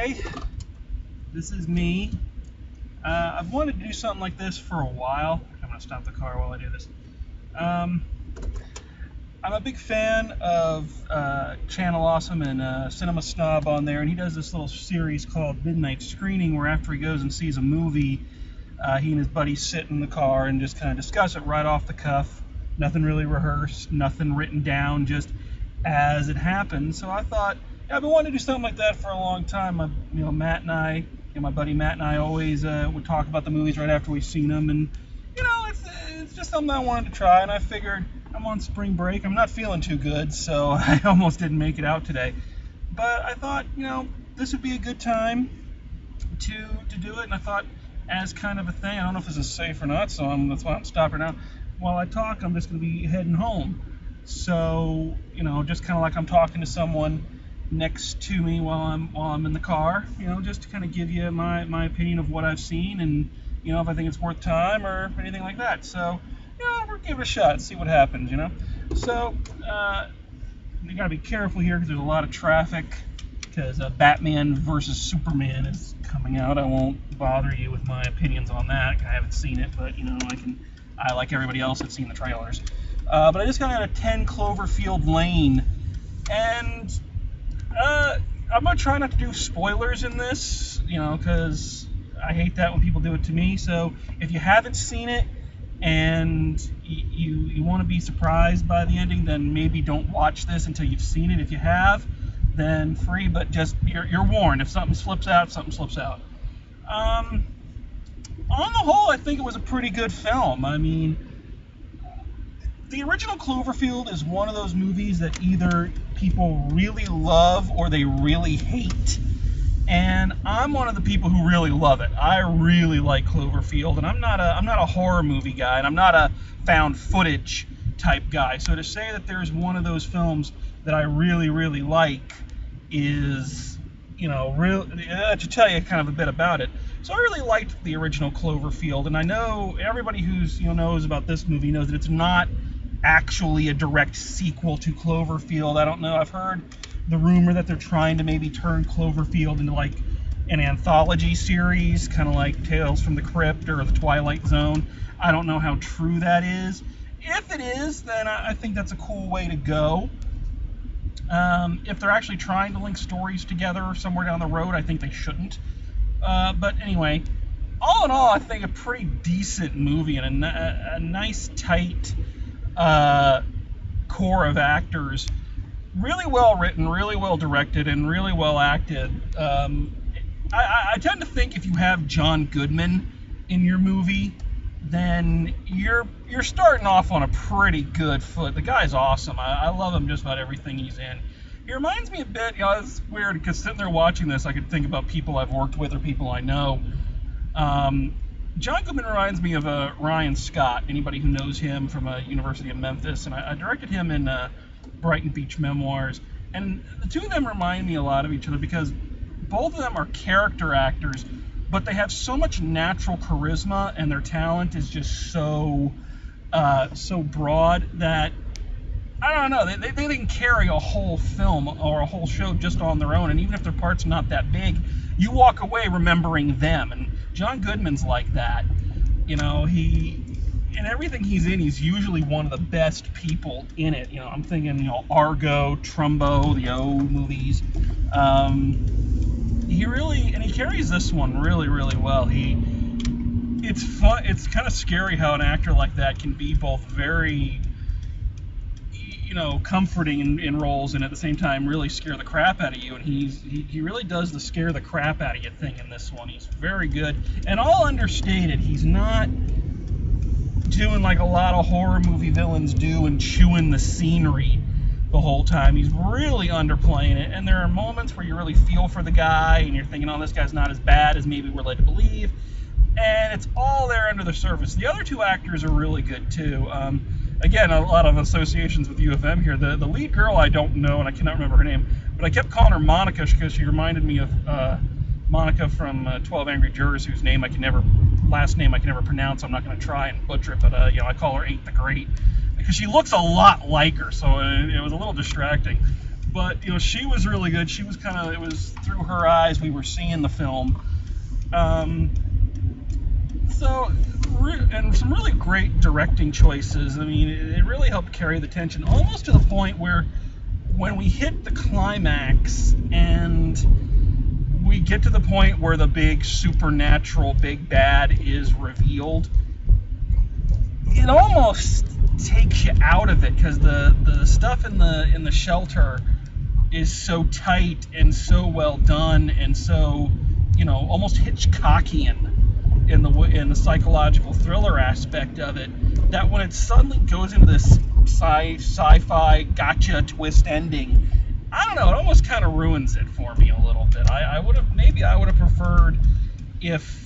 Hi, this is me. I've wanted to do something like this for a while. I'm going to stop the car while I do this. I'm a big fan of Channel Awesome and Cinema Snob on there, and he does this little series called Midnight Screening, where after he goes and sees a movie, he and his buddies sit in the car and just kind of discuss it right off the cuff. Nothing really rehearsed, nothing written down, just as it happens. So I thought, I've been wanting to do something like that for a long time. Matt and I, my buddy Matt and I always would talk about the movies right after we've seen them, and it's just something I wanted to try. And I figured I'm on spring break. I'm not feeling too good, so I almost didn't make it out today. But I thought, this would be a good time to do it. And I thought, as kind of a thing, I don't know if this is safe or not, so that's why I'm stopping now. While I talk, I'm just going to be heading home. So, just kind of like I'm talking to someone next to me while I'm in the car, just to kind of give you my opinion of what I've seen and, if I think it's worth time or anything like that. So, we'll give it a shot, see what happens, So, you gotta be careful here because there's a lot of traffic because Batman versus Superman is coming out. I won't bother you with my opinions on that. I haven't seen it, but, I, like everybody else, have seen the trailers. But I just got out of 10 Cloverfield Lane, and I'm going to try not to do spoilers in this, because I hate that when people do it to me. So if you haven't seen it and you want to be surprised by the ending, then maybe don't watch this until you've seen it. If you have, then free, but just you're warned. If something slips out, something slips out. On the whole, I think it was a pretty good film. I mean, the original Cloverfield is one of those movies that either people really love or they really hate. And I'm one of the people who really love it. I really like Cloverfield, and I'm not a horror movie guy, and I'm not a found footage type guy. So to say that there's one of those films that I really, really like is, to tell you kind of a bit about it. So I really liked the original Cloverfield, and I know everybody who's knows about this movie knows that it's not actually a direct sequel to Cloverfield. I don't know. I've heard the rumor that they're trying to maybe turn Cloverfield into like an anthology series, kind of like Tales from the Crypt or The Twilight Zone. I don't know how true that is. If it is, then I think that's a cool way to go. If they're actually trying to link stories together somewhere down the road, I think they shouldn't. But anyway, all in all, I think a pretty decent movie and a nice, tight core of actors. Really well written, really well directed, and really well acted. I tend to think if you have John Goodman in your movie, then you're starting off on a pretty good foot. The guy's awesome. I love him just about everything he's in. He reminds me a bit, it's weird because sitting there watching this, I could think about people I've worked with or people I know. John Goodman reminds me of Ryan Scott, anybody who knows him from University of Memphis, and I directed him in Brighton Beach Memoirs, and the two of them remind me a lot of each other because both of them are character actors, but they have so much natural charisma, and their talent is just so broad that I don't know, they can carry a whole film or a whole show just on their own, and even if their part's not that big, you walk away remembering them. And John Goodman's like that. In everything he's in, he's usually one of the best people in it. I'm thinking, Argo, Trumbo, the O movies. He carries this one really, really well. It's fun. It's kind of scary how an actor like that can be both very, comforting in roles and at the same time really scare the crap out of you. And he really does the scare the crap out of you thing in this one. He's very good and all understated. He's not doing like a lot of horror movie villains do and chewing the scenery the whole time. He's really underplaying it, and there are moments where you really feel for the guy and you're thinking, this guy's not as bad as maybe we're led to believe, and it's all there under the surface. The other two actors are really good too. Again, a lot of associations with U of M here. The lead girl I don't know, and I cannot remember her name, but I kept calling her Monica because she reminded me of Monica from 12 Angry Jurors, whose last name I can never pronounce. I'm not going to try and butcher it, but I call her 8 the Great because she looks a lot like her, so it was a little distracting. But she was really good. She was it was through her eyes we were seeing the film. Um, and some really great directing choices. I mean, it really helped carry the tension, almost to the point where when we hit the climax and we get to the point where the big supernatural big bad is revealed, it almost takes you out of it, because the stuff in the shelter is so tight and so well done, and so almost Hitchcockian in the psychological thriller aspect of it, that when it suddenly goes into this sci-fi gotcha twist ending, I don't know, it almost kind of ruins it for me a little bit. I would have preferred if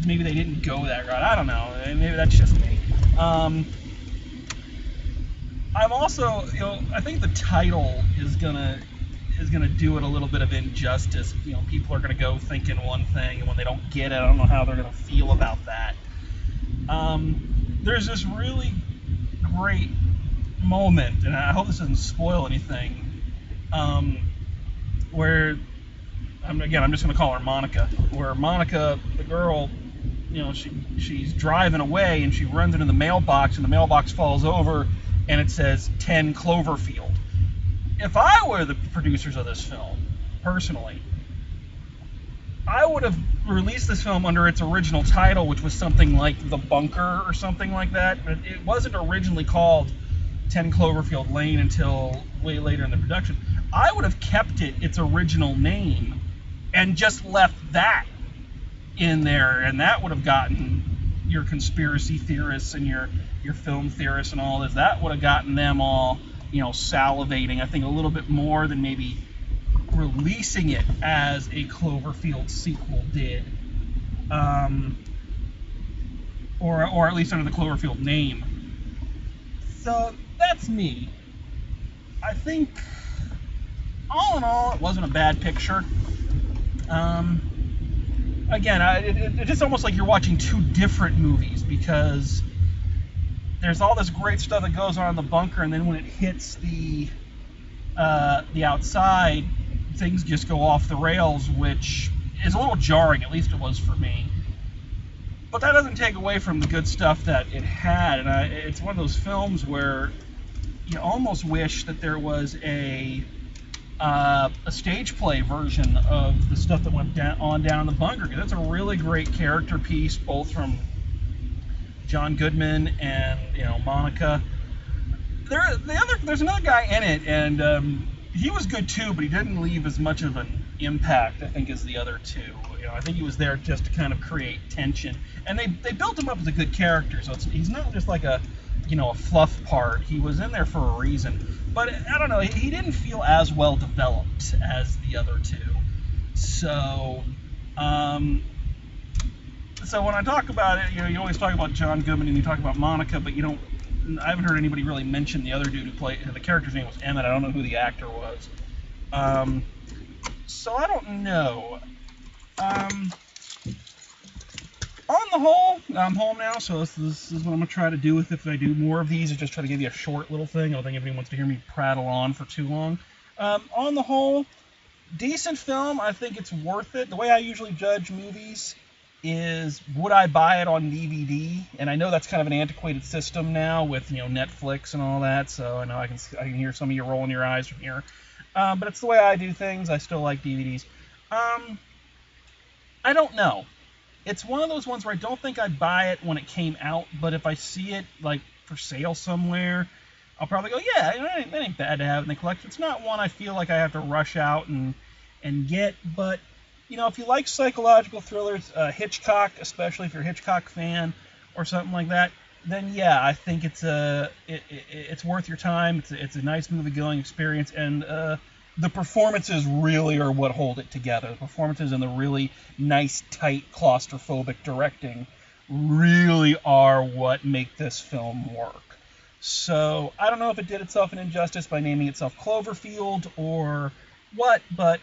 maybe they didn't go that route. I don't know. Maybe that's just me. I'm also, I think the title is gonna do it a little bit of injustice. People are gonna go thinking one thing, and when they don't get it, I don't know how they're gonna feel about that. There's this really great moment, and I hope this doesn't spoil anything, where I'm just going to call her Monica, where Monica, the girl, she's driving away and she runs into the mailbox, and the mailbox falls over and it says 10 Cloverfield. If I were the producers of this film, personally, I would have released this film under its original title, which was something like The Bunker or something like that. It wasn't originally called 10 Cloverfield Lane until way later in the production. I would have kept its original name and just left that in there, and that would have gotten your conspiracy theorists and your film theorists and all this. That would have gotten them all, salivating, I think, a little bit more than maybe releasing it as a Cloverfield sequel did, or at least under the Cloverfield name. So that's me. I think, all in all, it wasn't a bad picture. Again, it's just almost like you're watching two different movies, because there's all this great stuff that goes on in the bunker, and then when it hits the outside, things just go off the rails, which is a little jarring. At least it was for me. But that doesn't take away from the good stuff that it had, and it's one of those films where you almost wish that there was a stage play version of the stuff that went down in the bunker, because that's a really great character piece, both from John Goodman and Monica. There's another guy in it, and he was good too, but he didn't leave as much of an impact, I think, as the other two. I think he was there just to kind of create tension, and they built him up as a good character, so he's not just like a fluff part. He was in there for a reason, but I don't know, he didn't feel as well developed as the other two. So when I talk about it, you always talk about John Goodman and you talk about Monica, but I haven't heard anybody really mention the other dude who played. The character's name was Emmett. I don't know who the actor was. So I don't know. On the whole, I'm home now, so this is what I'm going to try to do with it. If I do more of these, is just try to give you a short little thing. I don't think anybody wants to hear me prattle on for too long. On the whole, decent film. I think it's worth it. The way I usually judge movies is, would I buy it on DVD? And I know that's kind of an antiquated system now with Netflix and all that, so I know I can hear some of you rolling your eyes from here. But it's the way I do things. I still like DVDs. I don't know. It's one of those ones where I don't think I'd buy it when it came out, but if I see it like for sale somewhere, I'll probably go, yeah, that ain't bad to have in the collection. It's not one I feel like I have to rush out and get, but if you like psychological thrillers, Hitchcock, especially if you're a Hitchcock fan or something like that, then yeah, I think it's worth your time. It's a nice movie-going experience, and the performances really are what hold it together. The performances and the really nice, tight, claustrophobic directing really are what make this film work. So I don't know if it did itself an injustice by naming itself Cloverfield or what, but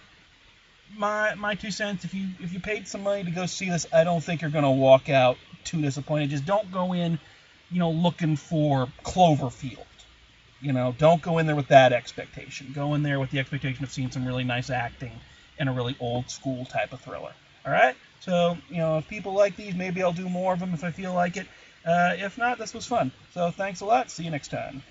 my 2 cents, if you paid some money to go see this, I don't think you're going to walk out too disappointed. Just don't go in, looking for Cloverfield. You know, don't go in there with that expectation. Go in there with the expectation of seeing some really nice acting in a really old school type of thriller. All right? So, you know, if people like these, maybe I'll do more of them if I feel like it. If not, this was fun. So thanks a lot. See you next time.